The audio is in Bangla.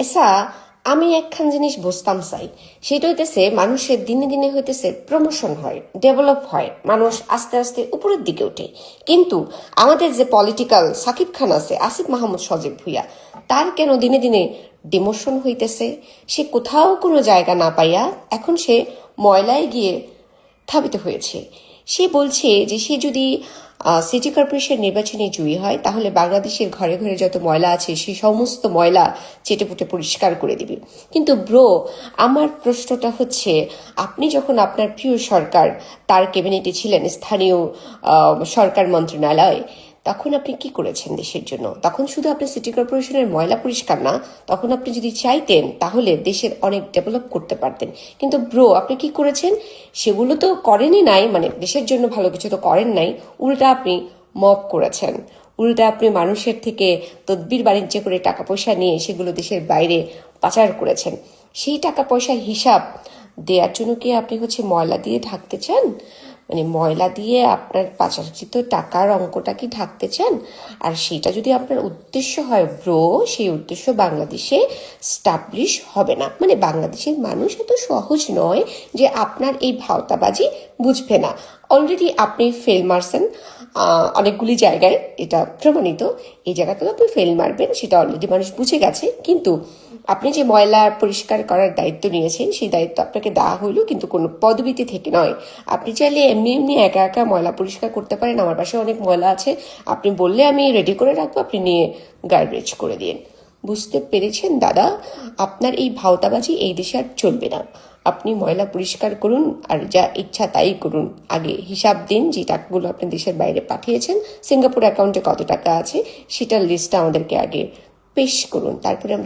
আচ্ছা, আমি একখান জিনিস বুঝতাম চাই, সেটা হইতেছে মানুষের দিনে দিনে হইতেছে প্রমোশন হয়, ডেভেলপ হয়, মানুষ আস্তে আস্তে উপরের দিকে ওঠে। কিন্তু আমাদের যে পলিটিক্যাল সাকিব খান আছে, আসিফ মাহমুদ সজীব ভুইয়া, তার কেন দিনে দিনে ডিমোশন হইতেছে? সে কোথাও কোনো জায়গা না পাইয়া এখন সে ময়লায় গিয়ে স্থাপিত হয়েছে। সে বলছে যে সে যদি সিটি কর্পোরেশন নির্বাচনে জয়ী হয় তাহলে বাংলাদেশের ঘরে ঘরে যত ময়লা আছে সে সমস্ত ময়লা চেটেপুটে পরিষ্কার করে দিবে। কিন্তু ব্রো, আমার প্রশ্নটা হচ্ছে, আপনি যখন আপনার প্রিয় সরকার তার ক্যাবিনেটে ছিলেন, স্থানীয় সরকার মন্ত্রণালয়, তখন আপনি কি করেছেন দেশের জন্য? তখন শুধু আপনি সিটি কর্পোরেশনের ময়লা পরিষ্কার না, তখন আপনি যদি চাইতেন তাহলে দেশের অনেক ডেভেলপ করতে পারতেন। কিন্তু ব্রো, আপনি কি করেছেন? সেগুলো তো করেনই নাই, মানে দেশের জন্য ভালো কিছু তো করেন নাই, উল্টা আপনি মব করেছেন। উল্টা আপনি মানুষের থেকে তদবির বাণিজ্য করে টাকা পয়সা নিয়ে সেগুলো দেশের বাইরে পাচার করেছেন। সেই টাকা পয়সার হিসাব দেওয়ার জন্য কি আপনি ময়লা দিয়ে ঢাকতে চান? মানে ময়লা দিয়ে আপনার পাচারকৃত টাকার অঙ্কটা কি ঢাকতে চান? আর সেটা যদি আপনার উদ্দেশ্য হয় ব্রো, সেই উদ্দেশ্য বাংলাদেশে স্টাবলিশ হবে না। মানে বাংলাদেশের মানুষ এত সহজ নয় যে আপনার এই ভাওতাবাজি বুঝবে না। অলরেডি আপনি ফেল মারছেন অনেকগুলি জায়গায়, এটা প্রমাণিত। এই জায়গাতেও আপনি ফেল মারবেন, সেটা অলরেডি মানুষ বুঝে গেছে। কিন্তু আপনি যে ময়লা পরিষ্কার করার দায়িত্ব নিয়েছেন, সেই দায়িত্ব আপনাকে দেওয়া হইলো কিন্তু কোনো পদবিতে থেকে নয়। আপনি চাইলে এমনি এমনি একা একা ময়লা পরিষ্কার করতে পারেন। আমার পাশে অনেক ময়লা আছে, আপনি বললে আমি রেডি করে রাখবো, আপনি নিয়ে গার্বেজ করে দিন। বুঝতে পেরেছেন দাদা? আপনার এই ভাওতাবাজি এই দেশে আর চলবে না। আপনি ময়লা পরিষ্কার করুন আর যা ইচ্ছা তাই করুন। আগে হিসাব দিন যে টাকাগুলো আপনি দেশের বাইরে পাঠিয়েছেন, সিঙ্গাপুর অ্যাকাউন্টে কত টাকা আছে সেটার লিস্টটা আমাদেরকে আগে পেশ করুন, তারপরে আমরা